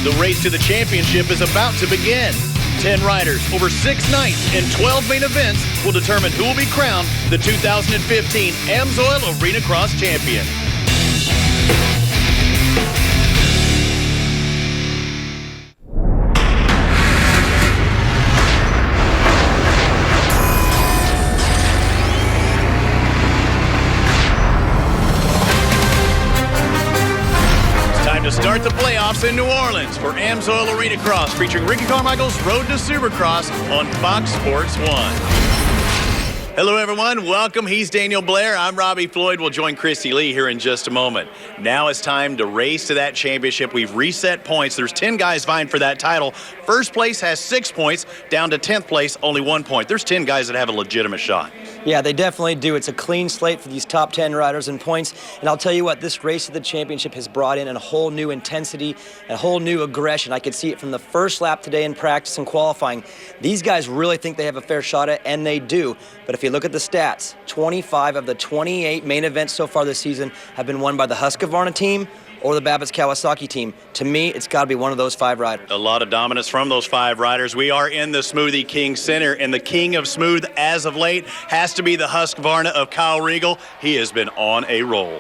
The race to the championship is about to begin. 10 riders over 6 nights and 12 main events will determine who will be crowned the 2015 AMSOIL Arenacross champion. To start the playoffs in New Orleans for AMSOIL Arenacross, featuring Ricky Carmichael's Road to Supercross on Fox Sports 1. Hello, everyone. Welcome. He's Daniel Blair. I'm Robbie Floyd. We'll join Christy Lee here in just a moment. Now it's time to race to that championship. We've reset points. There's 10 guys vying for that title. First place has 6 points. Down to 10th place, only 1 point. There's 10 guys that have a legitimate shot. Yeah, they definitely do. It's a clean slate for these top 10 riders in points. And I'll tell you what, this race to the championship has brought in a whole new intensity, a whole new aggression. I could see it from the first lap today in practice and qualifying. These guys really think they have a fair shot at it, and they do. But if you look at the stats, 25 of the 28 main events so far this season have been won by the Husqvarna team or the Babbitt-Kawasaki team. To me, it's got to be one of those 5 riders. A lot of dominance from those 5 riders. We are in the Smoothie King Center, and the king of smooth as of late has to be the Husqvarna of Kyle Riegel. He has been on a roll.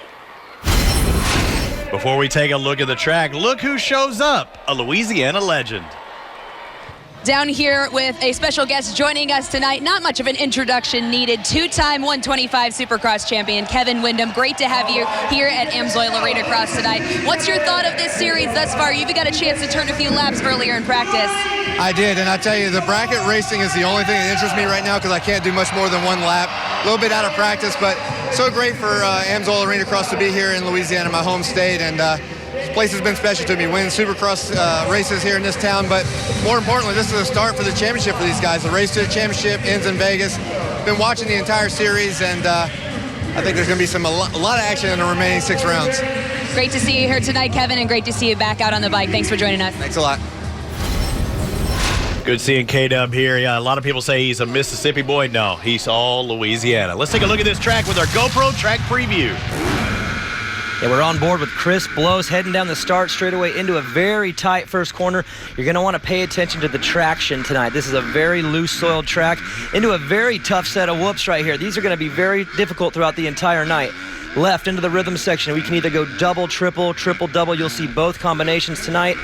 Before we take a look at the track, look who shows up, a Louisiana legend. Down here with a special guest joining us tonight. Not much of an introduction needed. 2-time 125 Supercross champion Kevin Windham. Great to have you here at AMSOIL Arenacross tonight. What's your thought of this series thus far? You've got a chance to turn a few laps earlier in practice. I did, and I tell you, the bracket racing is the only thing that interests me right now because I can't do much more than 1 lap. A little bit out of practice, but so great for AMSOIL Arenacross to be here in Louisiana, my home state, and this place has been special to me, winning Supercross races here in this town, but more importantly, this is a start for the championship for these guys. The race to the championship ends in Vegas. Been watching the entire series, and I think there's going to be a lot of action in the remaining 6 rounds. Great to see you here tonight, Kevin, and great to see you back out on the bike. Thanks for joining us. Thanks a lot. Good seeing K-Dub here. Yeah, a lot of people say he's a Mississippi boy. No, he's all Louisiana. Let's take a look at this track with our GoPro track preview. Yeah, we're on board with Chris Blows heading down the start straightaway into a very tight first corner. You're going to want to pay attention to the traction tonight. This is a very loose soiled track into a very tough set of whoops right here. These are going to be very difficult throughout the entire night. Left into the rhythm section. We can either go double, triple, triple, double. You'll see both combinations tonight.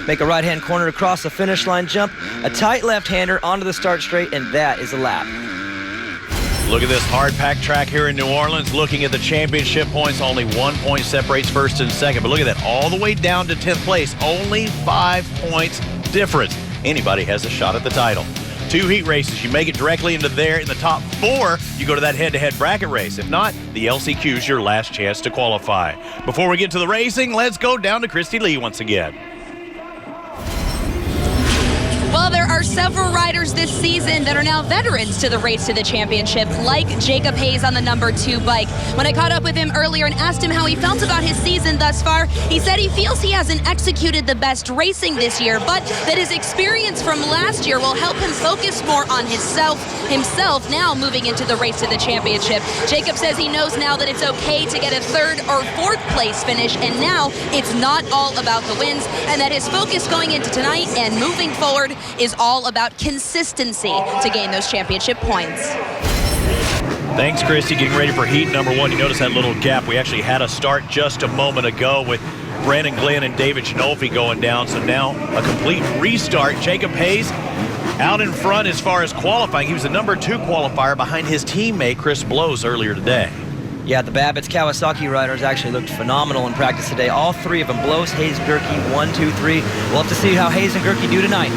Make a right-hand corner across the finish line jump. A tight left-hander onto the start straight, and that is a lap. Look at this hard-packed track here in New Orleans. Looking at the championship points, only 1 point separates first and second. But look at that, all the way down to 10th place. Only 5 points difference. Anybody has a shot at the title. 2 heat races. You make it directly into there in the top 4, you go to that head-to-head bracket race. If not, the LCQ is your last chance to qualify. Before we get to the racing, let's go down to Christy Lee once again. Well, there are several riders this season that are now veterans to the race to the championship, like Jacob Hayes on the number 2 bike. When I caught up with him earlier and asked him how he felt about his season thus far, he said he feels he hasn't executed the best racing this year, but that his experience from last year will help him focus more on himself now moving into the race to the championship. Jacob says he knows now that it's okay to get a 3rd or 4th place finish, and now it's not all about the wins, and that his focus going into tonight and moving forward is all about consistency to gain those championship points. Thanks, Christy. Getting ready for heat number 1. You notice that little gap. We actually had a start just a moment ago with Brandon Glenn and David Chinolfi going down. So now a complete restart. Jacob Hayes out in front as far as qualifying. He was the number 2 qualifier behind his teammate Chris Blows earlier today. Yeah, the Babbitt-Kawasaki riders actually looked phenomenal in practice today. All 3 of them, Blows, Hayes, Gerke, 1, 2, 3. We'll have to see how Hayes and Gerke do tonight.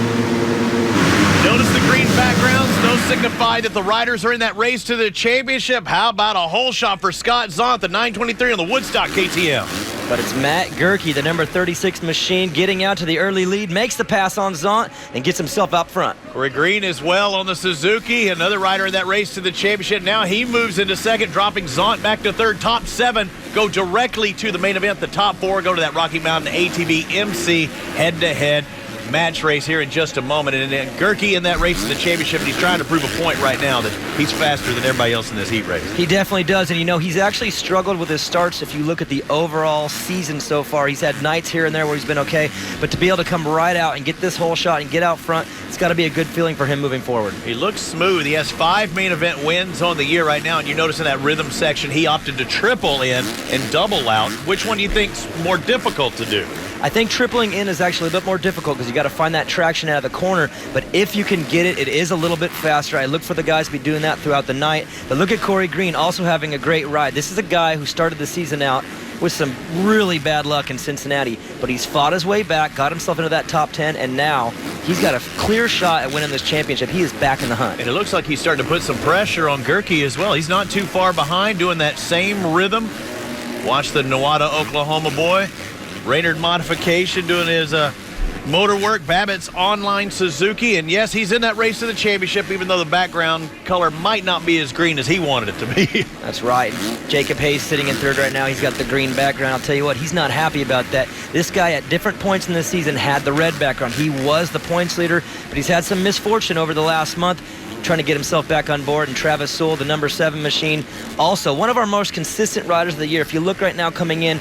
Notice the green backgrounds. Those signify that the riders are in that race to the championship. How about a hole shot for Scott Zont, the 923 on the Woodstock KTM? But it's Matt Gerke, the number 36 machine, getting out to the early lead, makes the pass on Zont, and gets himself out front. Corey Green as well on the Suzuki, another rider in that race to the championship. Now he moves into second, dropping Zont back to 3rd. Top 7 go directly to the main event. The top 4 go to that Rocky Mountain ATV MC head-to-head match race here in just a moment. And then Gerke in that race in the championship, and he's trying to prove a point right now that he's faster than everybody else in this heat race. He definitely does, and he's actually struggled with his starts. If you look at the overall season so far, he's had nights here and there where he's been okay, but to be able to come right out and get this whole shot and get out front, it's got to be a good feeling for him moving forward. He looks smooth. He has 5 main event wins on the year right now, and you notice in that rhythm section he opted to triple in and double out. Which one do you think's more difficult to do? I think tripling in is actually a bit more difficult because you got to find that traction out of the corner, but if you can get it, it is a little bit faster. I look for the guys to be doing that throughout the night, but look at Corey Green also having a great ride. This is a guy who started the season out with some really bad luck in Cincinnati, but he's fought his way back, got himself into that top 10, and now he's got a clear shot at winning this championship. He is back in the hunt. And it looks like he's starting to put some pressure on Gerke as well. He's not too far behind, doing that same rhythm. Watch the Nowata, Oklahoma boy. Raynard modification doing his motor work. Babbitt's online Suzuki, and yes, he's in that race to the championship, even though the background color might not be as green as he wanted it to be. That's right. Jacob Hayes sitting in third right now. He's got the green background. I'll tell you what, he's not happy about that. This guy at different points in the season had the red background. He was the points leader, but he's had some misfortune over the last month, trying to get himself back on board. And Travis Sewell, the number 7 machine, also one of our most consistent riders of the year. If you look right now, coming in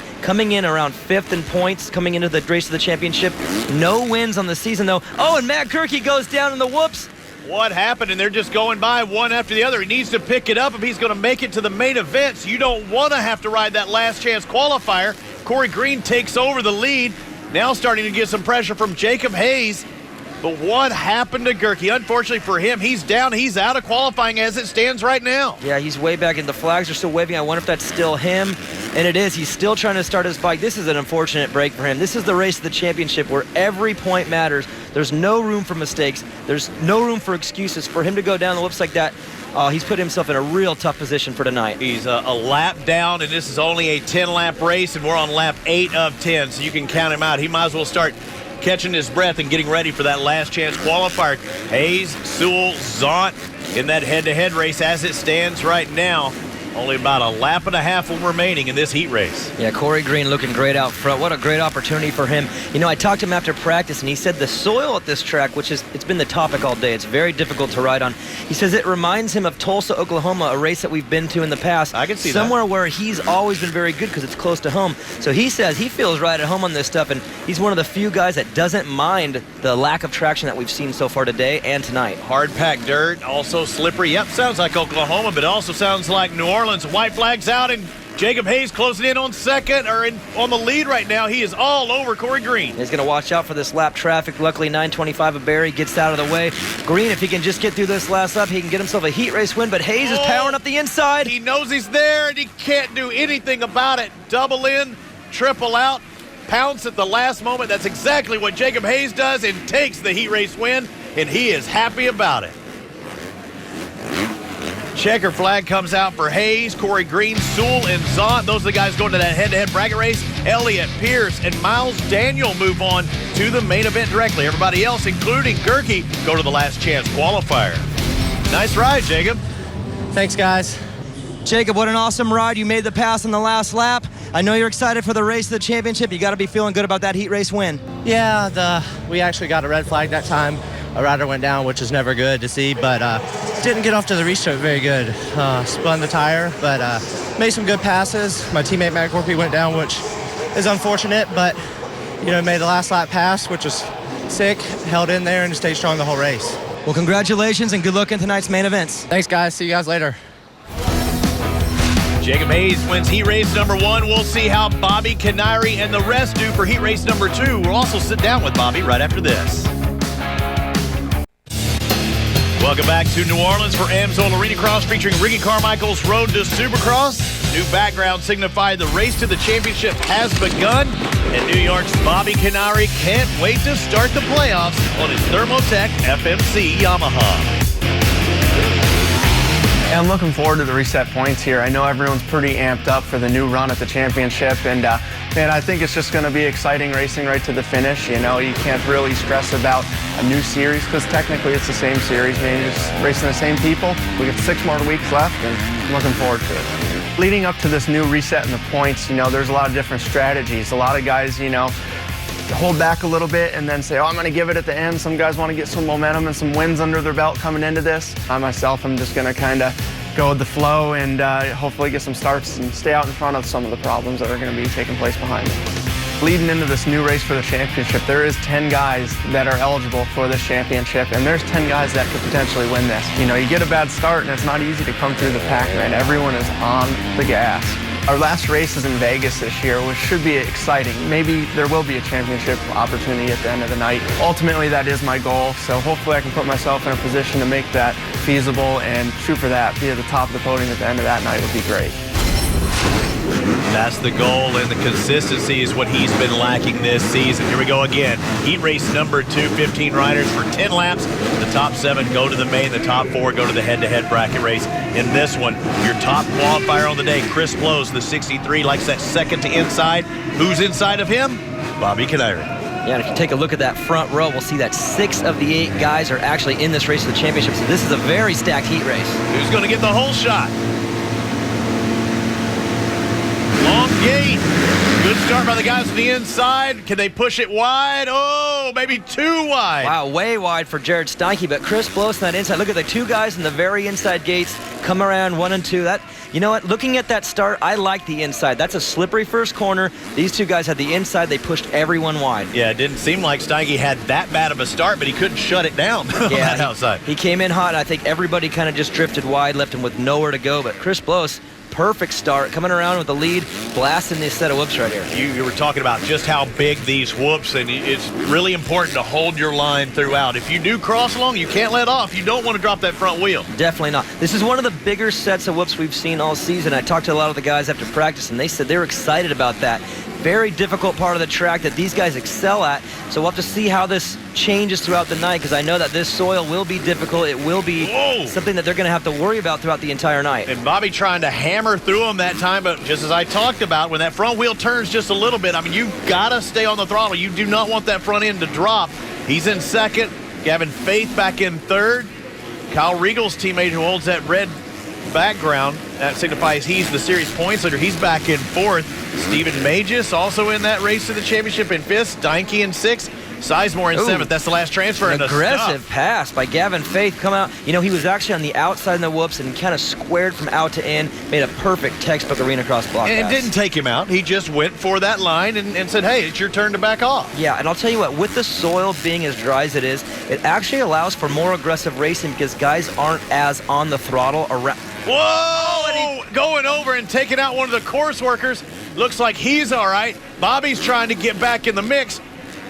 around 5th in points, coming into the race to the championship. No wins on the season though. Oh, and Matt Gerke goes down in the whoops. What happened? And they're just going by one after the other. He needs to pick it up if he's going to make it to the main event. So you don't want to have to ride that last chance qualifier. Corey Green takes over the lead. Now starting to get some pressure from Jacob Hayes. But what happened to Gerke? Unfortunately for him, he's down. He's out of qualifying as it stands right now. Yeah, he's way back, and the flags are still waving. I wonder if that's still him. And it is. He's still trying to start his bike. This is an unfortunate break for him. This is the race of the championship where every point matters. There's no room for mistakes. There's no room for excuses. For him to go down the whoops like that, he's put himself in a real tough position for tonight. He's a lap down, and this is only a 10-lap race, and we're on lap 8 of 10, so you can count him out. He might as well start catching his breath and getting ready for that last chance qualifier. Hayes, Sewell, Zont in that head-to-head race as it stands right now. Only about a lap and a half remaining in this heat race. Yeah, Corey Green looking great out front. What a great opportunity for him. I talked to him after practice, and he said the soil at this track, it's been the topic all day, it's very difficult to ride on. He says it reminds him of Tulsa, Oklahoma, a race that we've been to in the past. I can see somewhere that. Where he's always been very good because it's close to home. So he says he feels right at home on this stuff, and he's one of the few guys that doesn't mind the lack of traction that we've seen so far today and tonight. Hard-packed dirt, also slippery. Yep, sounds like Oklahoma, but it also sounds like New Orleans. White flags out, and Jacob Hayes closing in on second, on the lead right now. He is all over Corey Green. He's going to watch out for this lap traffic. Luckily, 925 of Barry gets out of the way. Green, if he can just get through this last lap, he can get himself a heat race win, but Hayes is powering up the inside. He knows he's there, and he can't do anything about it. Double in, triple out, pounce at the last moment. That's exactly what Jacob Hayes does and takes the heat race win, and he is happy about it. Checker flag comes out for Hayes, Corey Green, Sewell, and Zont. Those are the guys going to that head-to-head bracket race. Elliott, Pierce, and Miles Daniel move on to the main event directly. Everybody else, including Gerke, go to the last chance qualifier. Nice ride, Jacob. Thanks, guys. Jacob, what an awesome ride. You made the pass in the last lap. I know you're excited for the race to the championship. You got to be feeling good about that heat race win. Yeah, we actually got a red flag that time. A rider went down, which is never good to see, but didn't get off to the restart very good. Spun the tire, but made some good passes. My teammate Matt Gerke went down, which is unfortunate, but made the last lap pass, which was sick, held in there, and stayed strong the whole race. Well, congratulations and good luck in tonight's main events. Thanks, guys. See you guys later. Jacob Hayes wins heat race number 1. We'll see how Bobby Canary and the rest do for heat race number 2. We'll also sit down with Bobby right after this. Welcome back to New Orleans for AMSOIL Arenacross featuring Ricky Carmichael's Road to Supercross. New background signified the race to the championship has begun, and New York's Bobby Canary can't wait to start the playoffs on his Thermotech FMC Yamaha. Yeah, I'm looking forward to the reset points here. I know everyone's pretty amped up for the new run at the championship, and man, I think it's just going to be exciting racing right to the finish. You can't really stress about a new series because technically it's the same series. You're just racing the same people. We got 6 more weeks left, and I'm looking forward to it. Leading up to this new reset in the points, there's a lot of different strategies. A lot of guys, hold back a little bit and then say, oh, I'm going to give it at the end. Some guys want to get some momentum and some wins under their belt coming into this. I myself am just going to kind of go with the flow and hopefully get some starts and stay out in front of some of the problems that are going to be taking place behind me. Leading into this new race for the championship, there is 10 guys that are eligible for this championship, and there's 10 guys that could potentially win this. You know, you get a bad start, and it's not easy to come through the pack, man. Everyone is on the gas. Our last race is in Vegas this year, which should be exciting. Maybe there will be a championship opportunity at the end of the night. Ultimately, that is my goal, so hopefully I can put myself in a position to make that feasible and shoot for that. Be at the top of the podium at the end of that night would be great. That's the goal, and the consistency is what he's been lacking this season. Here we go again. Heat race number 2, 15 riders for 10 laps. The top 7 go to the main. The top 4 go to the head-to-head bracket race. In this one, your top qualifier on the day, Chris Blows, the 63, likes that second to inside. Who's inside of him? Bobby Canary. Yeah, and if you take a look at that front row, we'll see that 6 of the 8 guys are actually in this race for the championship. So this is a very stacked heat race. Who's going to get the whole shot? Long gate. Good start by the guys on the inside. Can they push it wide? Oh, maybe too wide. Wow, way wide for Jared Steinke, but Chris Blows on that inside. Look at the 2 guys in the very inside gates come around 1 and 2. That, you know what, looking at that start, I like the inside. That's a slippery first corner. These 2 guys had the inside. They pushed everyone wide. Yeah, it didn't seem like Steinke had that bad of a start, but he couldn't shut it down on that outside. He came in hot. I think everybody kind of just drifted wide, left him with nowhere to go, but Chris Blows, perfect start, coming around with the lead, blasting this set of whoops right here. You were talking about just how big these whoops, and it's really important to hold your line throughout. If you do cross along, you can't let off. You don't want to drop that front wheel. Definitely not. This is one of the bigger sets of whoops we've seen all season. I talked to a lot of the guys after practice, and they said they were excited about that. Very difficult part of the track that these guys excel at. So we'll have to see how this changes throughout the night, because I know that this soil will be difficult. It will be something that they're going to have to worry about throughout the entire night. And Bobby trying to hammer through them that time, but just as I talked about, when that front wheel turns just a little bit, I mean, you've got to stay on the throttle. You do not want that front end to drop. He's in second. Gavin Faith back in third. Kyle Riegel's teammate who holds that red background, that signifies he's the series points leader. He's back in fourth. Stephen Magis also in that race to the championship in fifth. Steinke in sixth. Sizemore in seventh. That's the last transfer. An aggressive pass by Gavin Faith. Come out. You know, he was actually on the outside in the whoops and kind of squared from out to in. Made a perfect textbook Arenacross block. And it didn't take him out. He just went for that line and said, hey, it's your turn to back off. Yeah, and I'll tell you what, with the soil being as dry as it is, it actually allows for more aggressive racing because guys aren't as on the throttle around. Whoa! And he's going over and taking out one of the course workers. Looks like he's all right. Bobby's trying to get back in the mix.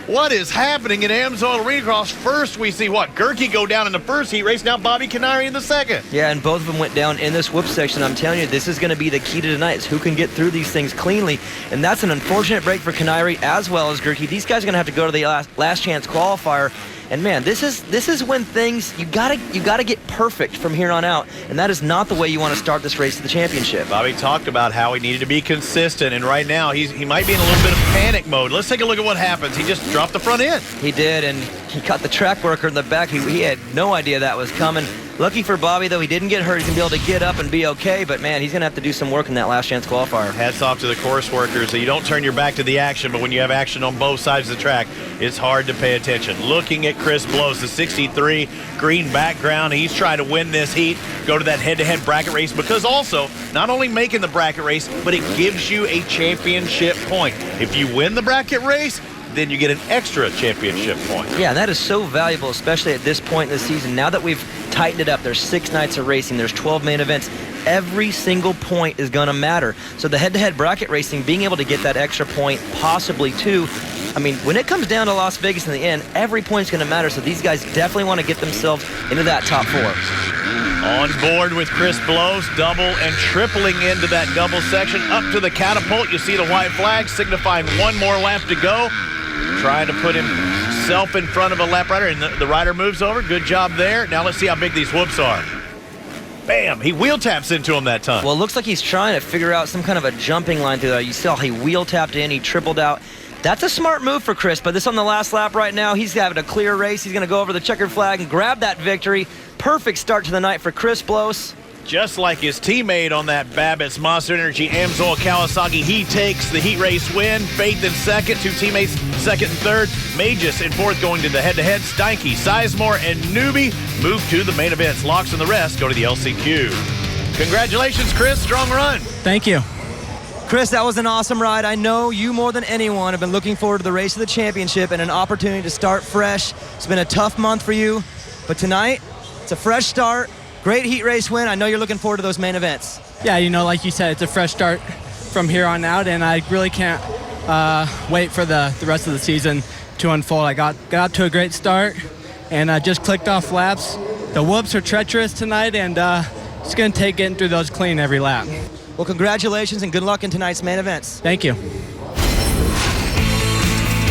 What is happening in AMSOIL Arenacross? First, we see Gerke go down in the first heat race. Now Bobby Canary in the second. Yeah, and both of them went down in this whoop section. I'm telling you, this is going to be the key to tonight, is who can get through these things cleanly. And that's an unfortunate break for Canary as well as Gerke. These guys are going to have to go to the last chance qualifier. And man, this is when things, you gotta get perfect from here on out, and that is not the way you want to start this race to the championship. Bobby talked about how he needed to be consistent, and right now he might be in a little bit of panic mode. Let's take a look at what happens. He just dropped the front end. He did, and he caught the track worker in the back. He had no idea that was coming. Lucky for Bobby, though, he didn't get hurt. He's going to be able to get up and be okay, but man, he's going to have to do some work in that last chance qualifier. Hats off to the course workers. You don't turn your back to the action, but when you have action on both sides of the track, it's hard to pay attention. Looking at Chris Blows, the 63 green background. He's trying to win this heat, go to that head-to-head bracket race, because also, not only making the bracket race, but it gives you a championship point. If you win the bracket race, then you get an extra championship point. Yeah, and that is so valuable, especially at this point in the season. Now that we've tightened it up, there's 6 nights of racing, there's 12 main events. Every single point is going to matter. So the head-to-head bracket racing, being able to get that extra point, possibly 2, I mean, when it comes down to Las Vegas in the end, every point's going to matter. So these guys definitely want to get themselves into that top 4. On board with Chris Blows, double and tripling into that double section. Up to the catapult, you see the white flag signifying 1 more lap to go. Trying to put himself in front of a lap rider, and the rider moves over. Good job there. Now let's see how big these whoops are. Bam! He wheel taps into him that time. Well, it looks like he's trying to figure out some kind of a jumping line through there. You saw he wheel tapped in, he tripled out. That's a smart move for Chris, but this on the last lap right now, he's having a clear race. He's going to go over the checkered flag and grab that victory. Perfect start to the night for Chris Blows. Just like his teammate on that Babbitt's Monster Energy Amsoil Kawasaki, he takes the heat race win. Faith in second, two teammates second and third. Magus in fourth going to the head-to-head. Steinke, Sizemore, and Newbie move to the main events. Locks and the rest go to the LCQ. Congratulations, Chris. Strong run. Thank you. Chris, that was an awesome ride. I know you more than anyone have been looking forward to the race of the championship and an opportunity to start fresh. It's been a tough month for you, but tonight, it's a fresh start. Great heat race win. I know you're looking forward to those main events. Yeah, like you said, it's a fresh start from here on out, and I really can't wait for the rest of the season to unfold. I got out to a great start, and I just clicked off laps. The whoops are treacherous tonight, and it's going to take getting through those clean every lap. Well, congratulations and good luck in tonight's main events. Thank you.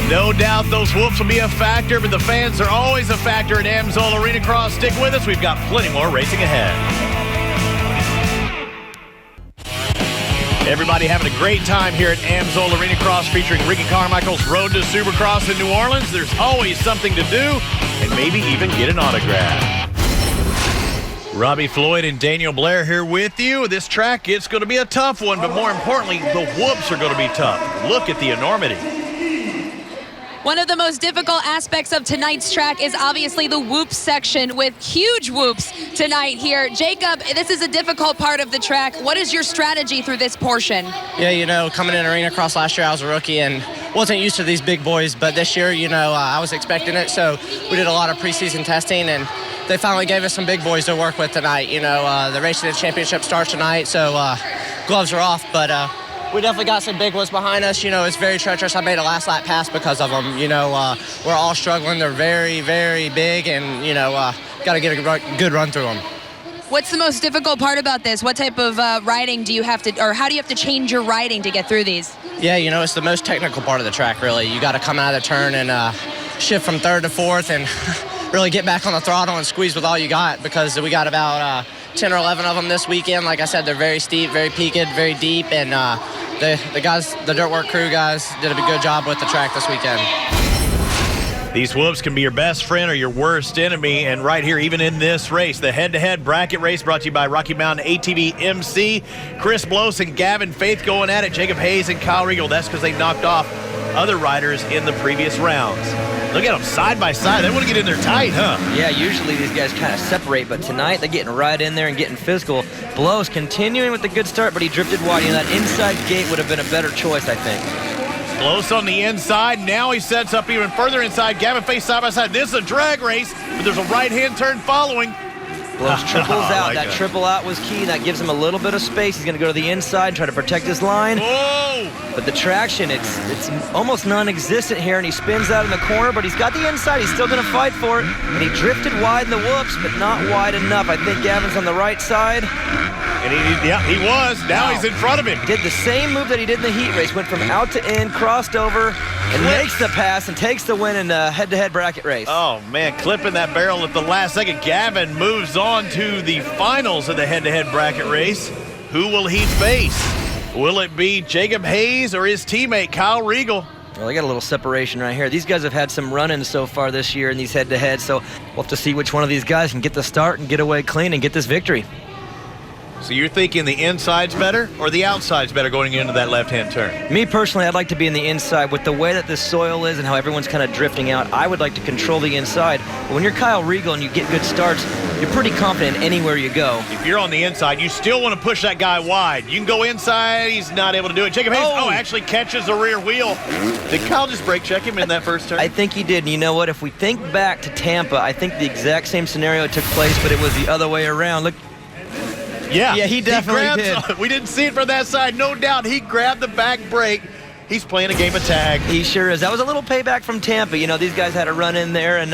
No doubt those whoops will be a factor, but the fans are always a factor at Amsoil Arenacross. Stick with us. We've got plenty more racing ahead. Everybody having a great time here at Amsoil Arenacross featuring Ricky Carmichael's Road to Supercross in New Orleans. There's always something to do and maybe even get an autograph. Robbie Floyd and Daniel Blair here with you. This track, it's going to be a tough one, but more importantly, the whoops are going to be tough. Look at the enormity. One of the most difficult aspects of tonight's track is obviously the whoops section with huge whoops tonight here. Jacob, this is a difficult part of the track. What is your strategy through this portion? Yeah, coming in Arenacross last year, I was a rookie and wasn't used to these big boys, but this year, I was expecting it, so we did a lot of preseason testing, and they finally gave us some big boys to work with tonight. The race to the championship starts tonight, so gloves are off, but we definitely got some big ones behind us. It's very treacherous. I made a last lap pass because of them. We're all struggling. They're very, very big, and, got to get a good run through them. What's the most difficult part about this? What type of riding do you have to, or how do you have to change your riding to get through these? Yeah, it's the most technical part of the track, really. You got to come out of the turn and shift from third to fourth and really get back on the throttle and squeeze with all you got, because we got about 10 or 11 of them this weekend. Like I said, they're very steep, very peaked, very deep, and the guys, the dirt work crew guys, did a good job with the track this weekend. These whoops can be your best friend or your worst enemy, and right here, even in this race, the head-to-head bracket race brought to you by Rocky Mountain ATV MC. Chris Blows and Gavin Faith going at it. Jacob Hayes and Kyle Regal. That's because they knocked off other riders in the previous rounds. Look at them side by side. They want to get in there tight, huh? Yeah, usually these guys kind of separate, but tonight they're getting right in there and getting physical. Blows continuing with the good start, but he drifted wide. That inside gate would have been a better choice, I think. Close on the inside. Now he sets up even further inside. Gavin Faith side by side. This is a drag race, but there's a right-hand turn following. Blows triples out. Like that triple out was key. That gives him a little bit of space. He's going to go to the inside and try to protect his line. Whoa! But the traction, it's almost non-existent here, and he spins out in the corner, but he's got the inside. He's still going to fight for it. And he drifted wide in the whoops, but not wide enough. I think Gavin's on the right side. And he was. Now he's in front of him. Did the same move that he did in the heat race. Went from out to in, crossed over, and makes the pass and takes the win in the head-to-head bracket race. Oh, man, clipping that barrel at the last second. Gavin moves on to the finals of the head-to-head bracket race. Who will he face? Will it be Jacob Hayes or his teammate Kyle Regal? Well, they got a little separation right here. These guys have had some run-ins so far this year in these head-to-heads, so we'll have to see which one of these guys can get the start and get away clean and get this victory. So you're thinking the inside's better or the outside's better going into that left-hand turn? Me personally, I'd like to be in the inside. With the way that this soil is and how everyone's kind of drifting out, I would like to control the inside. But when you're Kyle Regal and you get good starts, you're pretty confident anywhere you go. If you're on the inside, you still want to push that guy wide. You can go inside. He's not able to do it. Jacob Hayes, actually catches the rear wheel. Did Kyle just brake check him in that first turn? I think he did. And you know what? If we think back to Tampa, I think the exact same scenario took place, but it was the other way around. Look. Yeah, he definitely did. We didn't see it from that side. No doubt he grabbed the back brake. He's playing a game of tag. He sure is. That was a little payback from Tampa. These guys had a run in there, and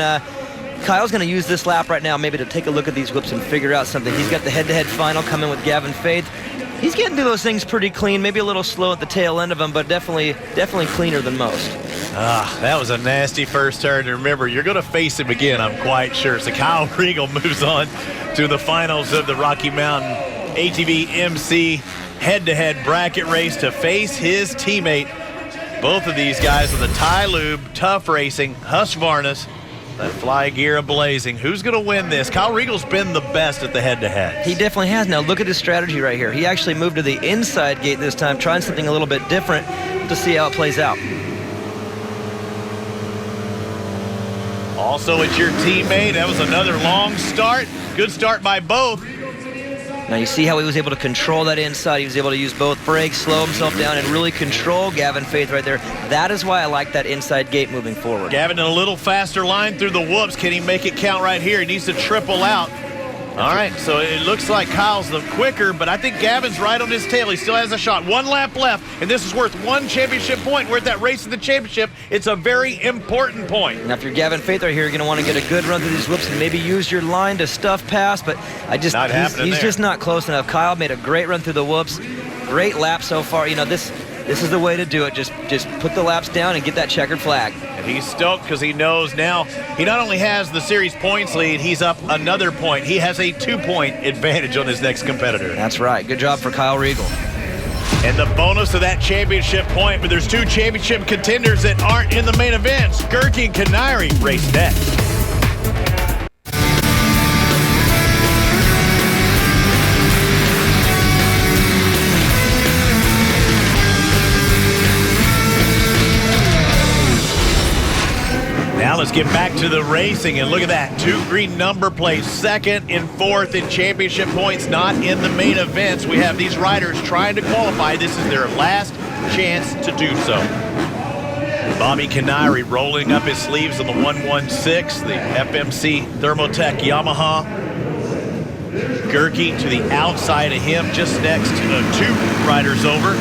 Kyle's going to use this lap right now maybe to take a look at these whoops and figure out something. He's got the head-to-head final coming with Gavin Faith. He's getting through those things pretty clean, maybe a little slow at the tail end of them, but definitely cleaner than most. That was a nasty first turn. And remember, you're going to face him again, I'm quite sure. So Kyle Regal moves on to the finals of the Rocky Mountain ATV MC head-to-head bracket race to face his teammate. Both of these guys on the Ty Lube, Tough Racing, Husqvarna's That fly gear ablazing. Who's going to win this? Kyle Riegel's been the best at the head-to-head. He definitely has. Now look at his strategy right here. He actually moved to the inside gate this time, trying something a little bit different to see how it plays out. Also, it's your teammate. That was another long start. Good start by both. Now you see how he was able to control that inside. He was able to use both brakes, slow himself down, and really control Gavin Faith right there. That is why I like that inside gate moving forward. Gavin in a little faster line through the whoops. Can he make it count right here? He needs to triple out. All right, so it looks like Kyle's the quicker, but I think Gavin's right on his tail. He still has a shot. 1 lap left, and this is worth 1 championship point. We're at that race to the championship. It's a very important point. Now, if you're Gavin Faith right here, you're going to want to get a good run through these whoops and maybe use your line to stuff past, but he's just not close enough. Kyle made a great run through the whoops. Great lap so far. You know, this is the way to do it. Just put the laps down and get that checkered flag. And he's stoked because he knows now he not only has the series points lead, he's up another point. He has a 2-point advantage on his next competitor. That's right. Good job for Kyle Riegel. And the bonus of that championship point, but there's 2 championship contenders that aren't in the main events. Gerke and Canary race next. Now let's get back to the racing, and look at that. 2 green number plates, 2nd and 4th in championship points, not in the main events. We have these riders trying to qualify. This is their last chance to do so. Bobby Canary rolling up his sleeves on the 116, the FMC Thermotech Yamaha. Gerke to the outside of him, just next to 2 riders over.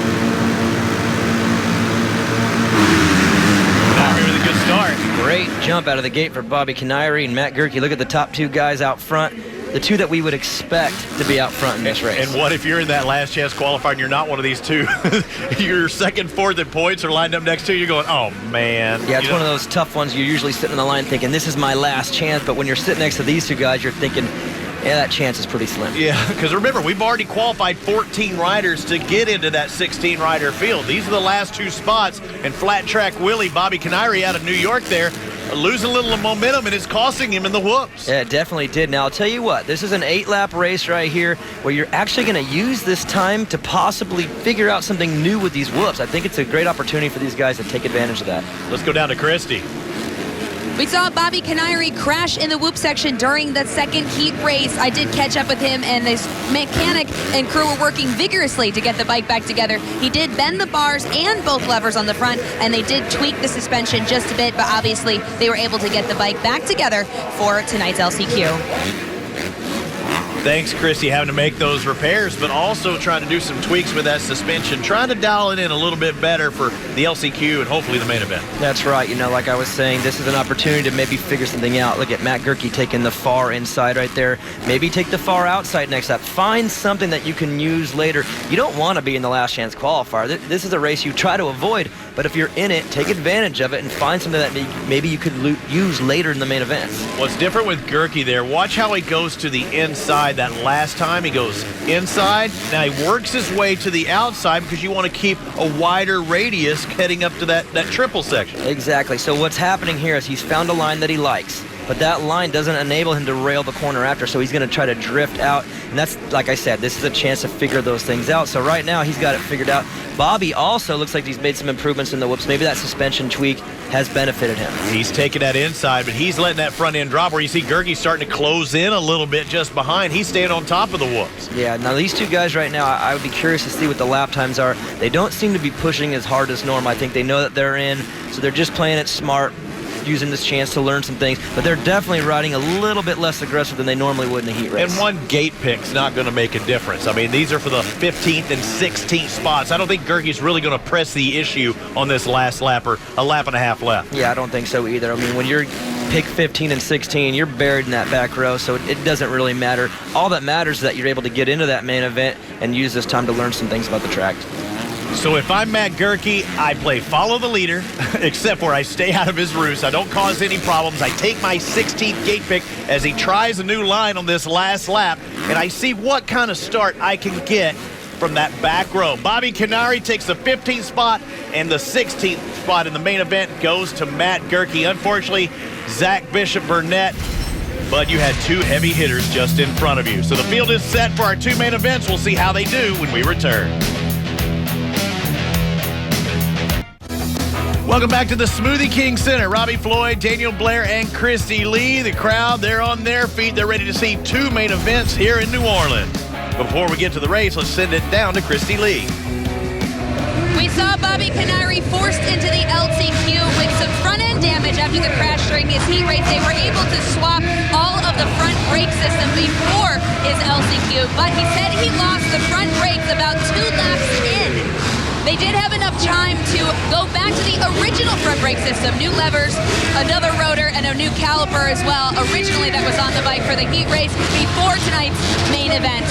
With a good start. Great jump out of the gate for Bobby Canary and Matt Gerke. Look at the top 2 guys out front, the 2 that we would expect to be out front in this race. And what if you're in that last chance qualifier and you're not one of these 2? Your 2nd, 4th in points are lined up next to you. You're going, oh, man. Yeah, it's one of those tough ones. You're usually sitting in the line thinking, this is my last chance. But when you're sitting next to these 2 guys, you're thinking, yeah, that chance is pretty slim. Yeah, because remember, we've already qualified 14 riders to get into that 16-rider field. These are the last 2 spots, and Flat Track Willie, Bobby Canary out of New York there, losing a little momentum, and it's costing him in the whoops. Yeah, it definitely did. Now, I'll tell you what, this is an 8-lap race right here where you're actually going to use this time to possibly figure out something new with these whoops. I think it's a great opportunity for these guys to take advantage of that. Let's go down to Christy. We saw Bobby Canary crash in the whoop section during the 2nd heat race. I did catch up with him, and the mechanic and crew were working vigorously to get the bike back together. He did bend the bars and both levers on the front, and they did tweak the suspension just a bit, but obviously they were able to get the bike back together for tonight's LCQ. Thanks, Chrissy, having to make those repairs, but also trying to do some tweaks with that suspension, trying to dial it in a little bit better for the LCQ and hopefully the main event. That's right. You know, like I was saying, this is an opportunity to maybe figure something out. Look at Matt Gerke taking the far inside right there. Maybe take the far outside next up. Find something that you can use later. You don't want to be in the last chance qualifier. This is a race you try to avoid, but if you're in it, take advantage of it and find something that maybe you could use later in the main events. What's different with Gerke there, watch how he goes to the inside. That last time he goes inside. Now he works his way to the outside because you want to keep a wider radius heading up to that triple section. Exactly. So what's happening here is he's found a line that he likes, but that line doesn't enable him to rail the corner after, so he's going to try to drift out. And that's, like I said, this is a chance to figure those things out. So right now he's got it figured out. Bobby also looks like he's made some improvements in the whoops. Maybe that suspension tweak has benefited him. He's taking that inside, but he's letting that front end drop where you see Gerke starting to close in a little bit just behind. He's staying on top of the whoops. Yeah, now these 2 guys right now, I would be curious to see what the lap times are. They don't seem to be pushing as hard as normal. I think they know that they're in, so they're just playing it smart, using this chance to learn some things, but they're definitely riding a little bit less aggressive than they normally would in a heat race. And one gate pick's not going to make a difference. I mean, these are for the 15th and 16th spots. I don't think Gerke's really going to press the issue on this last lap or a lap and a half left. Yeah, I don't think so either. I mean, when you're pick 15 and 16, you're buried in that back row, so it doesn't really matter. All that matters is that you're able to get into that main event and use this time to learn some things about the track. So if I'm Matt Gerke, I play follow the leader, except where I stay out of his roost. I don't cause any problems. I take my 16th gate pick as he tries a new line on this last lap, and I see what kind of start I can get from that back row. Bobby Canary takes the 15th spot, and the 16th spot in the main event goes to Matt Gerke. Unfortunately, Zach Bishop-Burnett, but you had two heavy hitters just in front of you. So the field is set for our two main events. We'll see how they do when we return. Welcome back to the Smoothie King Center. Robbie Floyd, Daniel Blair, and Christy Lee. The crowd, they're on their feet. They're ready to see two main events here in New Orleans. Before we get to the race, let's send it down to Christy Lee. We saw Bobby Canary forced into the LCQ with some front-end damage after the crash during his heat race. They were able to swap all of the front brake system before his LCQ, but he said he lost the front brakes about 2 laps in. They did have enough time to go back to the original front brake system, new levers, another rotor, and a new caliper as well. Originally that was on the bike for the heat race before tonight's main event.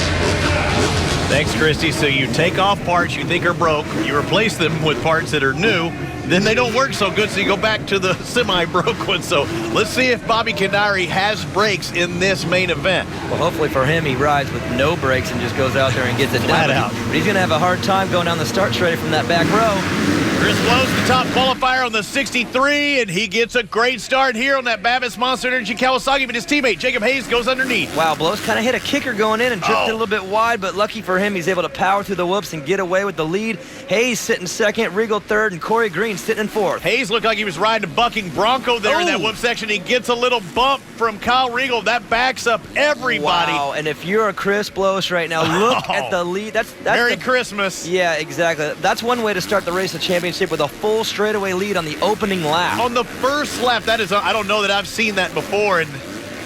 Thanks, Christy. So you take off parts you think are broke, you replace them with parts that are new, then they don't work so good, so you go back to the semi-broke one. So let's see if Bobby Canary has brakes in this main event. Well, hopefully for him, he rides with no brakes and just goes out there and gets it done. But he's going to have a hard time going down the start straight from that back row. Chris Blows, the top qualifier on the 63, and he gets a great start here on that Babbitt's Monster Energy Kawasaki, but his teammate Jacob Hayes goes underneath. Wow, Blows kind of hit a kicker going in and drifted a little bit wide, but lucky for him, he's able to power through the whoops and get away with the lead. Hayes sitting second, Regal third, and Corey Green sitting in fourth. Hayes looked like he was riding a bucking bronco there in that whoop section. He gets a little bump from Kyle Regal. That backs up everybody. Wow, and if you're a Chris Blows right now, look at the lead. That's Merry Christmas. Yeah, exactly. That's one way to start the race of championship, with a full straightaway lead on the opening lap. On the first lap, that is, I don't know that I've seen that before, and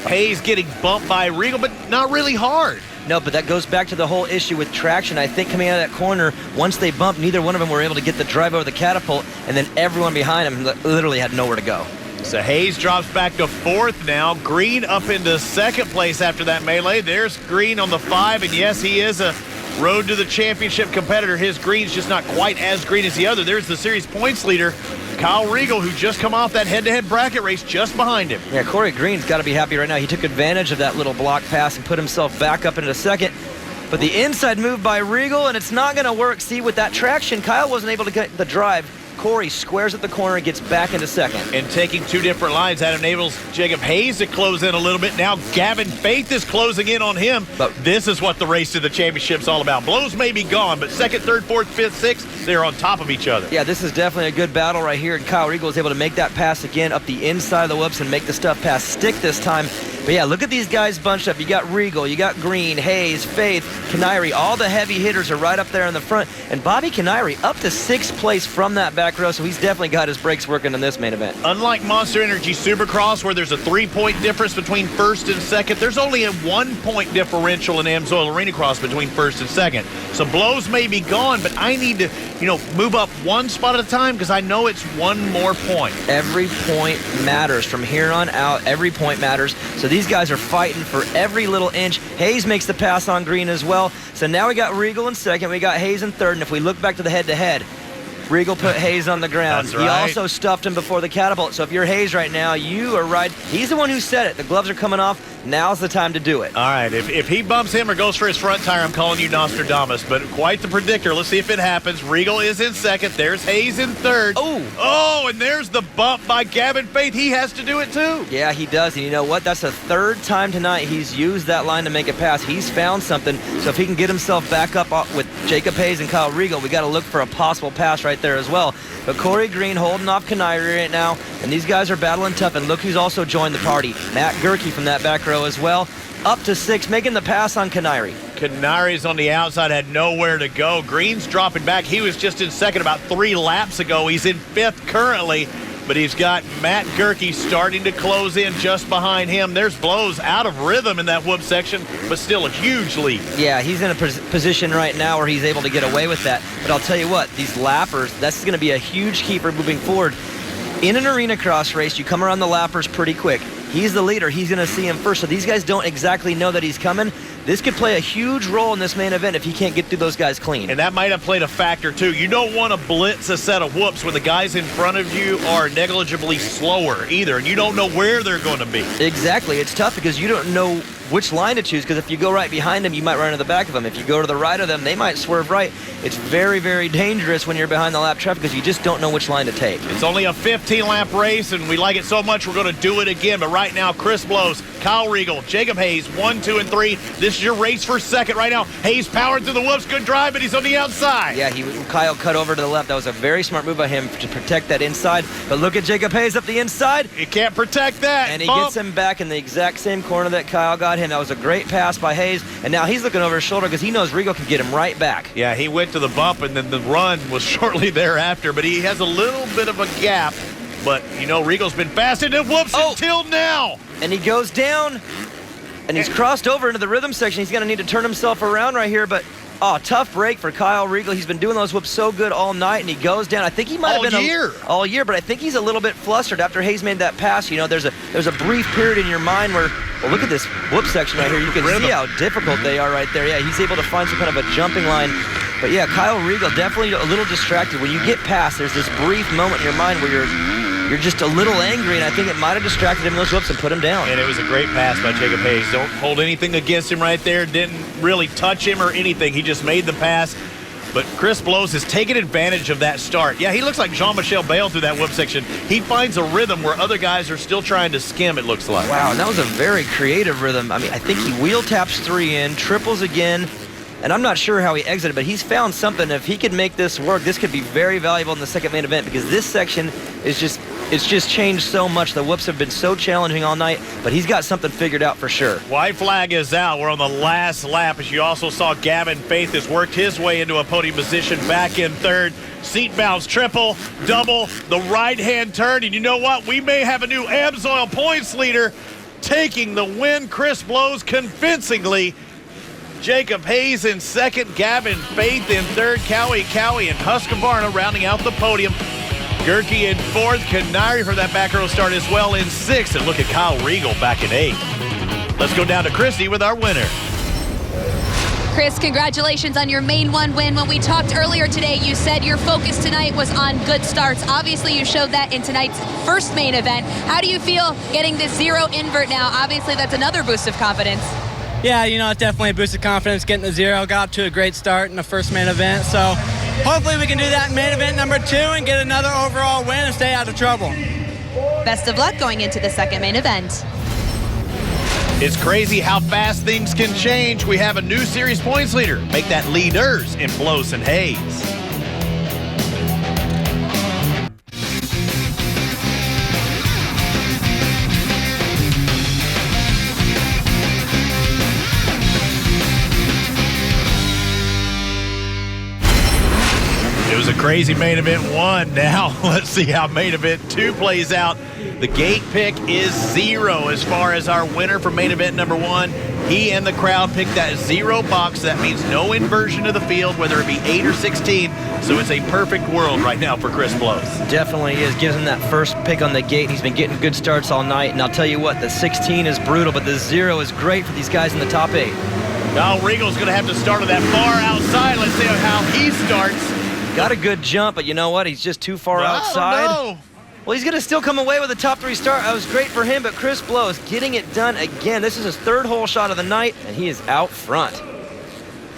Hayes getting bumped by Regal, but not really hard. No, but that goes back to the whole issue with traction. I think coming out of that corner, once they bumped, neither one of them were able to get the drive over the catapult, and then everyone behind him literally had nowhere to go. So Hayes drops back to fourth now. Green up into second place after that melee. There's Green on the 5, and yes, he is a road to the championship competitor. His green's just not quite as green as the other. There's the series points leader, Kyle Regal, who just come off that head-to-head bracket race just behind him. Yeah, Corey Green's got to be happy right now. He took advantage of that little block pass and put himself back up into second. But the inside move by Regal, and it's not going to work. See, with that traction, Kyle wasn't able to get the drive. Corey squares at the corner and gets back into second. And taking two different lines, that enables Jacob Hayes to close in a little bit. Now Gavin Faith is closing in on him. But this is what the race to the championship's all about. Blows may be gone, but second, third, fourth, fifth, sixth, they're on top of each other. Yeah, this is definitely a good battle right here. And Kyle Regal is able to make that pass again up the inside of the whoops and make the stuff pass stick this time. But yeah, look at these guys bunched up. You got Regal, you got Green, Hayes, Faith, Canary. All the heavy hitters are right up there in the front. And Bobby Canary up to 6th place from that back row, so he's definitely got his brakes working in this main event. Unlike Monster Energy Supercross, where there's a 3-point difference between first and second, there's only a 1-point differential in Amsoil Arenacross between first and second. So Blows may be gone, but I need to, move up one spot at a time, because I know it's one more point. Every point matters. From here on out, every point matters. So these guys are fighting for every little inch. Hayes makes the pass on Green as well. So now we got Regal in second. We got Hayes in third. And if we look back to the head-to-head, Regal put Hayes on the ground. That's right. He also stuffed him before the catapult. So if you're Hayes right now, you are right. He's the one who said it. The gloves are coming off. Now's the time to do it. All right. If he bumps him or goes for his front tire, I'm calling you Nostradamus. But quite the predictor. Let's see if it happens. Regal is in second. There's Hayes in third. Oh, and there's the bump by Gavin Faith. He has to do it too. Yeah, he does. And you know what? That's the third time tonight he's used that line to make a pass. He's found something. So if he can get himself back up with Jacob Hayes and Kyle Regal, we got to look for a possible pass right there as well. But Corey Green holding off Canary right now, and these guys are battling tough. And look who's also joined the party. Matt Gerke from that back row as well. Up to 6, making the pass on Canary. Canary's on the outside, had nowhere to go. Green's dropping back. He was just in second about 3 laps ago. He's in 5th currently, but he's got Matt Gerke starting to close in just behind him. There's Blows out of rhythm in that whoop section, but still a huge lead. Yeah, he's in a position right now where he's able to get away with that. But I'll tell you what, these lappers, that's going to be a huge keeper moving forward. In an Arenacross race, you come around the lappers pretty quick. He's the leader. He's going to see him first. So these guys don't exactly know that he's coming. This could play a huge role in this main event if he can't get through those guys clean. And that might have played a factor, too. You don't want to blitz a set of whoops when the guys in front of you are negligibly slower either, and you don't know where they're going to be. Exactly. It's tough because you don't know which line to choose, because if you go right behind them, you might run into the back of them. If you go to the right of them, they might swerve right. It's very, very dangerous when you're behind the lap traffic because you just don't know which line to take. It's only a 15-lap race, and we like it so much we're going to do it again. But right now, Chris Blows, Kyle Regal, Jacob Hayes, 1, 2, and 3. This is your race for second right now. Hayes powered through the whoops. Good drive, but he's on the outside. Yeah, Kyle cut over to the left. That was a very smart move by him to protect that inside. But look at Jacob Hayes up the inside. He can't protect that. And he gets him back in the exact same corner that Kyle got him. That was a great pass by Hayes. And now he's looking over his shoulder because he knows Regal can get him right back. Yeah, he went to the bump, and then the run was shortly thereafter. But he has a little bit of a gap. But, you know, Regal's been fast into whoops until now. And he goes down. And he's crossed over into the rhythm section. He's going to need to turn himself around right here. But, tough break for Kyle Regal. He's been doing those whoops so good all night, and he goes down. I think he might have been all year, but I think he's a little bit flustered after Hayes made that pass. You know, there's a brief period in your mind where, well, look at this whoop section right here. You can see how difficult they are right there. Yeah, he's able to find some kind of a jumping line. But yeah, Kyle Regal definitely a little distracted. When you get past, there's this brief moment in your mind where you're just a little angry, and I think it might have distracted him in those whoops and put him down. And it was a great pass by Jacob Hayes. Don't hold anything against him right there. Didn't really touch him or anything. He just made the pass. But Chris Blows has taken advantage of that start. Yeah, he looks like Jean-Michel Bale through that whoop section. He finds a rhythm where other guys are still trying to skim, it looks like. Wow, and that was a very creative rhythm. I mean, I think he wheel taps 3 in, triples again, and I'm not sure how he exited, but he's found something. If he could make this work, this could be very valuable in the second main event, because this section is just changed so much. The whoops have been so challenging all night, but he's got something figured out for sure. White flag is out. We're on the last lap. As you also saw, Gavin Faith has worked his way into a podium position back in third. Seat bounce, triple, double, the right-hand turn. And you know what? We may have a new AMSOIL points leader taking the win. Chris Blows convincingly. Jacob Hayes in second, Gavin Faith in third, Cowie and Husqvarna rounding out the podium. Gerke in fourth, Canary for that back row start as well in sixth. And look at Kyle Regal back in eighth. Let's go down to Christy with our winner. Chris, congratulations on your main one win. When we talked earlier today, you said your focus tonight was on good starts. Obviously, you showed that in tonight's first main event. How do you feel getting this 0 invert now? Obviously, that's another boost of confidence. Yeah, you know, it's definitely a boost of confidence getting the 0. Got to a great start in the first main event. So hopefully we can do that in main event number 2 and get another overall win and stay out of trouble. Best of luck going into the second main event. It's crazy how fast things can change. We have a new series points leader. Make that leaders in Blows and Hayes. It was a crazy main event 1. Now let's see how main event 2 plays out. The gate pick is 0 as far as our winner for main event number 1. He and the crowd picked that 0 box. That means no inversion of the field, whether it be 8 or 16. So it's a perfect world right now for Chris Blows. Definitely is. Gives him that first pick on the gate. He's been getting good starts all night. And I'll tell you what, the 16 is brutal, but the 0 is great for these guys in the top 8. Kyle Regal's going to have to start on that far outside. Let's see how he starts. Got a good jump, but you know what? He's just too far outside. No. Well, he's going to still come away with a top 3 start. That was great for him, but Chris Blows getting it done again. This is his 3rd hole shot of the night, and he is out front.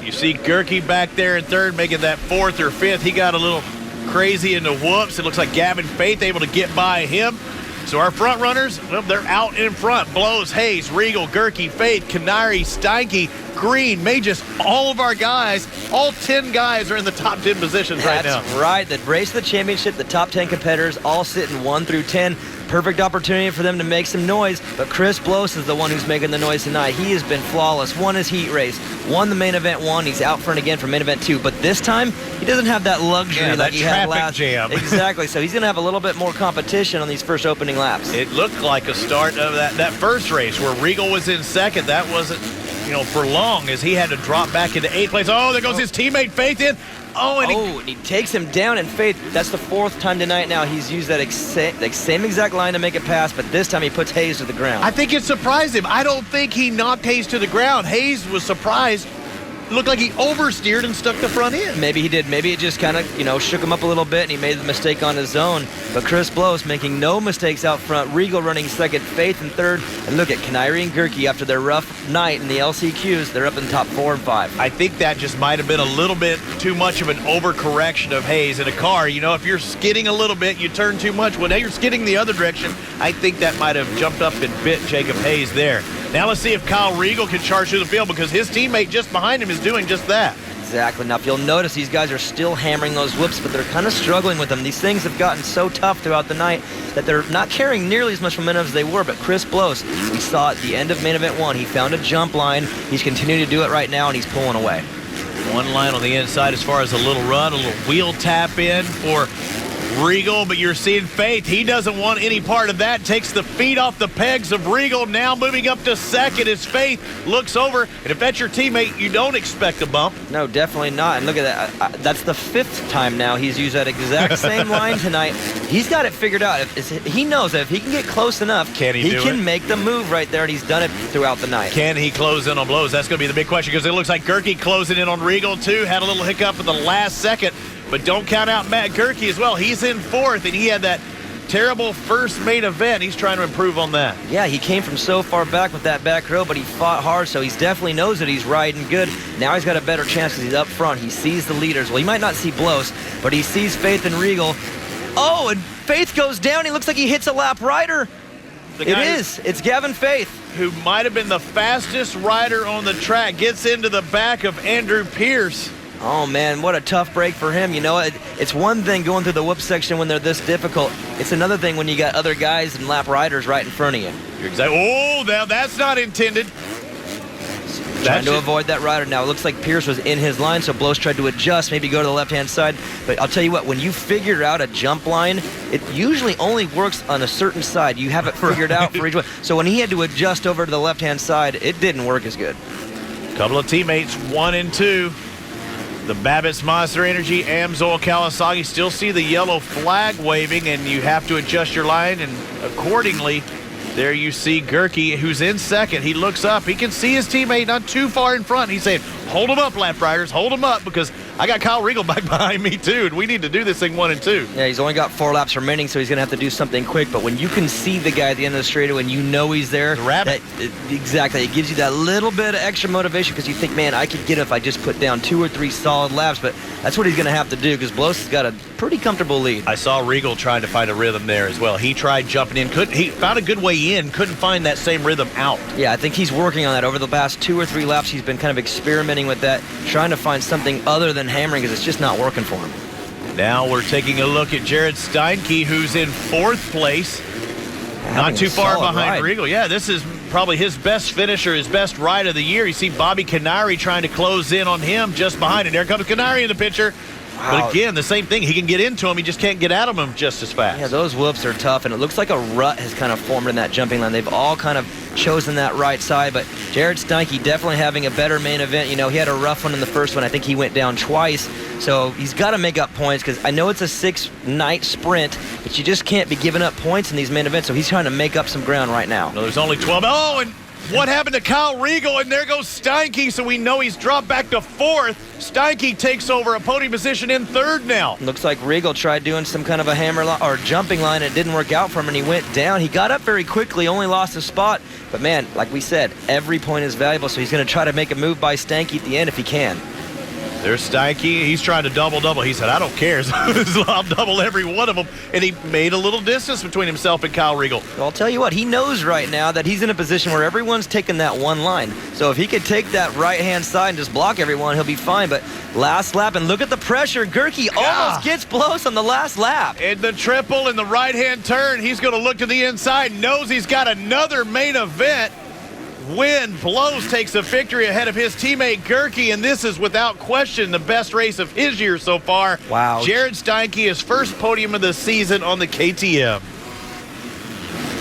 You see Gerke back there in 3rd, making that 4th or 5th. He got a little crazy in the whoops. It looks like Gavin Faith able to get by him. So our front runners, well, they're out in front. Blows, Hayes, Regal, Gerke, Faith, Canary, Steinke, Green, Mages, all of our guys, all 10 guys are in the top 10 positions right now. That's right. The race of the championship, the top 10 competitors all sitting 1 through 10. Perfect opportunity for them to make some noise, but Chris Blows is the one who's making the noise tonight. He has been flawless. Won his heat race, won the main event 1. He's out front again for main event 2, but this time he doesn't have that luxury like he had last. Jam. Exactly. So he's going to have a little bit more competition on these first opening laps. It looked like a start of that first race where Regal was in 2nd. That wasn't, for long, as he had to drop back into 8th place. Oh, there goes his teammate Faith in. Oh, and he takes him down in faith. That's the 4th time tonight now he's used that same exact line to make a pass, but this time he puts Hayes to the ground. I think it surprised him. I don't think he knocked Hayes to the ground. Hayes was surprised. Looked like he oversteered and stuck the front end. Maybe he did. Maybe it just kind of, shook him up a little bit and he made the mistake on his own. But Chris Blows making no mistakes out front. Regal running second, Faith in third. And look at Canary and Gerke after their rough night in the LCQs. They're up in the top 4 and 5. I think that just might have been a little bit too much of an overcorrection of Hayes in a car. If you're skidding a little bit, you turn too much. Well, now you're skidding the other direction. I think that might have jumped up and bit Jacob Hayes there. Now let's see if Kyle Regal can charge through the field because his teammate just behind him is doing just that. Exactly. Now, if you'll notice, these guys are still hammering those whoops, but they're kind of struggling with them. These things have gotten so tough throughout the night that they're not carrying nearly as much momentum as they were. But Chris Blows, we saw at the end of main event 1, he found a jump line. He's continuing to do it right now, and he's pulling away. One line on the inside as far as a little run, a little wheel tap in for Regal, but you're seeing Faith. He doesn't want any part of that. Takes the feet off the pegs of Regal. Now moving up to second as Faith looks over. And if that's your teammate, you don't expect a bump. No, definitely not. And look at that. That's the 5th time now he's used that exact same line tonight. He's got it figured out. He knows that if he can get close enough, he can make the move right there, and he's done it throughout the night. Can he close in on Blows? That's going to be the big question because it looks like Gerke closing in on Regal, too. Had a little hiccup at the last second. But don't count out Matt Gerke as well. He's in 4th, and he had that terrible first main event. He's trying to improve on that. Yeah, he came from so far back with that back row, but he fought hard, so he definitely knows that he's riding good. Now he's got a better chance because he's up front. He sees the leaders. Well, he might not see Blows, but he sees Faith and Regal. Oh, and Faith goes down. He looks like he hits a lap rider. It's Gavin Faith. Who might have been the fastest rider on the track. Gets into the back of Andrew Pierce. Oh, man, what a tough break for him. It's one thing going through the whoop section when they're this difficult. It's another thing when you got other guys and lap riders right in front of you. You're exactly. Oh, now that's not intended. Trying to avoid that rider. Now, it looks like Pierce was in his line, so Blows tried to adjust, maybe go to the left-hand side. But I'll tell you what, when you figure out a jump line, it usually only works on a certain side. You have it figured out for each one. So when he had to adjust over to the left-hand side, it didn't work as good. Couple of teammates, 1 and 2. The Babbitt's Monster Energy, Amsoil Kawasaki still see the yellow flag waving, and you have to adjust your line, and accordingly, there you see Gerke, who's in second. He looks up. He can see his teammate not too far in front. He's saying, hold him up, lap riders. Hold him up because I got Kyle Regal back behind me, too, and we need to do this thing 1 and 2. Yeah, he's only got 4 laps remaining, so he's going to have to do something quick. But when you can see the guy at the end of the straightaway and you know he's there, exactly, it gives you that little bit of extra motivation because you think, man, I could get it if I just put down 2 or 3 solid laps. But that's what he's going to have to do because Blows has got a pretty comfortable lead. I saw Regal trying to find a rhythm there as well. He tried jumping in. He found a good way in, couldn't find that same rhythm out. Yeah, I think he's working on that. Over the past 2 or 3 laps, he's been kind of experimenting with that, trying to find something other than hammering because it's just not working for him. Now we're taking a look at Jared Steinke, who's in 4th place. Not too far behind Regal. Yeah, this is probably his best finisher, his best ride of the year. You see Bobby Canary trying to close in on him just behind. And there comes Canary in the picture. Wow. But again, the same thing. He can get into him. He just can't get out of him just as fast. Yeah, those whoops are tough, and it looks like a rut has kind of formed in that jumping line. They've all kind of chosen that right side, but Jared Steinke definitely having a better main event. He had a rough one in the first one. I think he went down twice, so he's got to make up points because I know it's a 6-night sprint, but you just can't be giving up points in these main events, so he's trying to make up some ground right now. No, there's only 12. Oh, and what happened to Kyle Regal? And there goes Steinke, so we know he's dropped back to 4th. Steinke takes over a podium position in 3rd now. Looks like Regal tried doing some kind of a hammer or jumping line. It didn't work out for him, and he went down. He got up very quickly, only lost a spot. But, man, like we said, every point is valuable, so he's going to try to make a move by Steinke at the end if he can. There's Steinke. He's trying to double. He said, I don't care. I'll double every one of them. And he made a little distance between himself and Kyle Regal. Well, I'll tell you what. He knows right now that he's in a position where everyone's taking that one line. So if he could take that right-hand side and just block everyone, he'll be fine. But last lap, and look at the pressure. Gerke almost gets Blows on the last lap. And the triple in the right-hand turn. He's going to look to the inside. Knows he's got another main event. Win. Blows takes a victory ahead of his teammate Gerke, and this is without question the best race of his year so far. Wow. Jared Steinke, his first podium of the season on the KTM.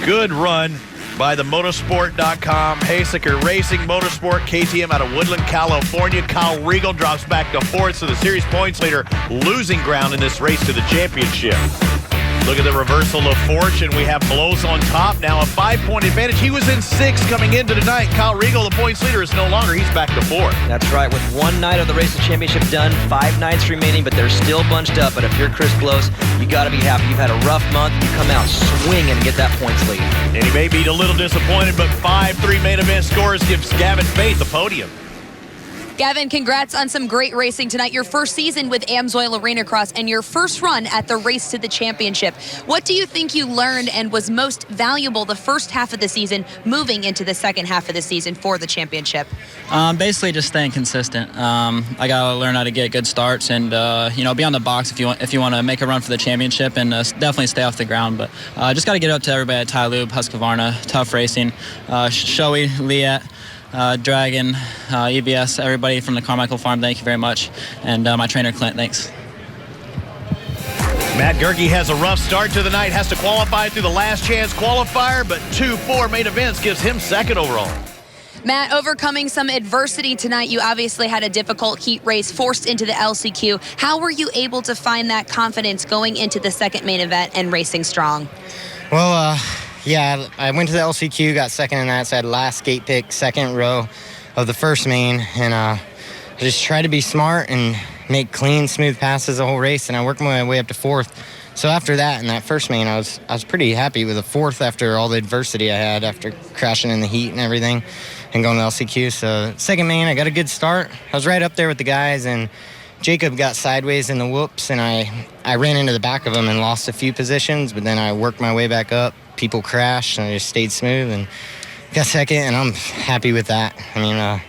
Good run by the motorsport.com. Haysecker Racing Motorsport KTM out of Woodland, California. Kyle Regal drops back to fourth, so the series points leader losing ground in this race to the championship. Look at the reversal of fortune. We have Blows on top now, a 5-point advantage. He was in 6th coming into tonight. Kyle Regal, the points leader, is no longer. He's back to 4th. That's right. With one night of the race to championship done, 5 nights remaining, but they're still bunched up. But if you're Chris Blows, you got to be happy. You've had a rough month. You come out swinging and get that points lead. And he may be a little disappointed, but 5-3 main event scores gives Gavin Faith the podium. Gavin, congrats on some great racing tonight. Your first season with Amsoil Arenacross and your first run at the race to the championship. What do you think you learned and was most valuable the first half of the season moving into the second half of the season for the championship? Basically just staying consistent. I got to learn how to get good starts and, be on the box if you want to make a run for the championship and definitely stay off the ground. But just got to get up to everybody at Tyloob, Husqvarna, Tough Racing, Shoei, Liat, Dragon, EBS, everybody from the Carmichael Farm, thank you very much. And my trainer, Clint, thanks. Matt Gerke has a rough start to the night, has to qualify through the last chance qualifier, but 2-4 main events gives him 2nd overall. Matt, overcoming some adversity tonight, you obviously had a difficult heat race, forced into the LCQ. How were you able to find that confidence going into the second main event and racing strong? Well, yeah, I went to the LCQ, got 2nd in that, so I had last gate pick, 2nd row of the first main, and I just tried to be smart and make clean, smooth passes the whole race, and I worked my way up to 4th. So after that, in that first main, I was pretty happy with a 4th after all the adversity I had after crashing in the heat and everything and going to LCQ. So second main, I got a good start. I was right up there with the guys, and Jacob got sideways in the whoops, and I ran into the back of him and lost a few positions, but then I worked my way back up. People crashed, and I just stayed smooth and got 2nd, and I'm happy with that. I mean,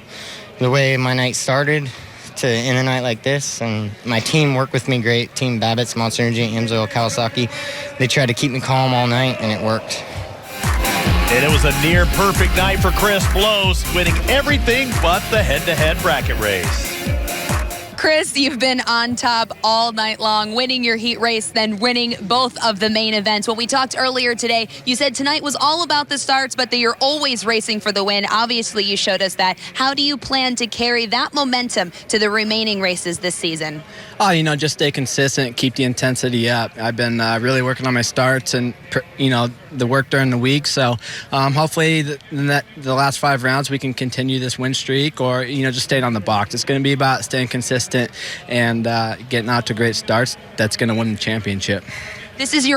the way my night started to end a night like this, and my team worked with me great. Team Babbitt's, Monster Energy, Amsoil, Kawasaki. They tried to keep me calm all night, and it worked. And it was a near perfect night for Chris Blows, winning everything but the head-to-head bracket race. Chris, you've been on top all night long, winning your heat race, then winning both of the main events. When we talked earlier today, you said tonight was all about the starts, but that you're always racing for the win. Obviously, you showed us that. How do you plan to carry that momentum to the remaining races this season? Oh, just stay consistent, keep the intensity up. I've been really working on my starts and, the work during the week. So hopefully the last 5 rounds we can continue this win streak or, just stay on the box. It's going to be about staying consistent and getting out to great starts. That's going to win the championship. This is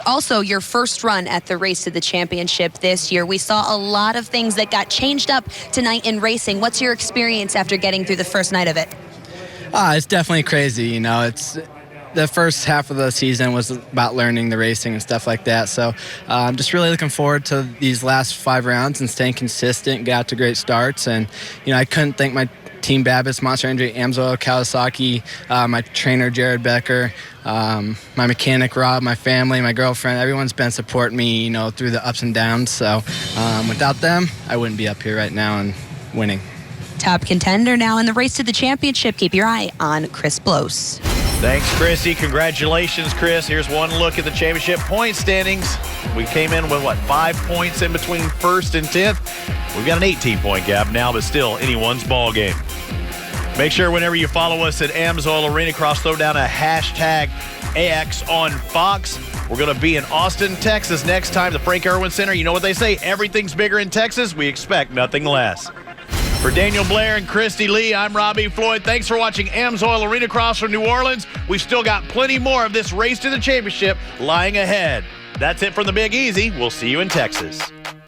also your first run at the race to the championship this year. We saw a lot of things that got changed up tonight in racing. What's your experience after getting through the first night of it? It's definitely crazy. It's the first half of the season was about learning the racing and stuff like that. So I'm just really looking forward to these last 5 rounds and staying consistent, get out to great starts. And, I couldn't thank my Team Babbitt's, Monster Energy, Amsoil, Kawasaki, my trainer, Jared Becker, my mechanic, Rob, my family, my girlfriend. Everyone's been supporting me, through the ups and downs. So without them, I wouldn't be up here right now and winning. Top contender now in the race to the championship. Keep your eye on Chris Blows. Thanks, Chrissy. Congratulations, Chris. Here's one look at the championship point standings. We came in with, 5 points in between 1st and 10th. We've got an 18-point gap now, but still anyone's ball game. Make sure whenever you follow us at Amsoil Arenacross, throw down a hashtag AX on Fox. We're going to be in Austin, Texas next time, the Frank Irwin Center. You know what they say, everything's bigger in Texas. We expect nothing less. For Daniel Blair and Christy Lee, I'm Robbie Floyd. Thanks for watching Amsoil Arenacross from New Orleans. We've still got plenty more of this race to the championship lying ahead. That's it from the Big Easy. We'll see you in Texas.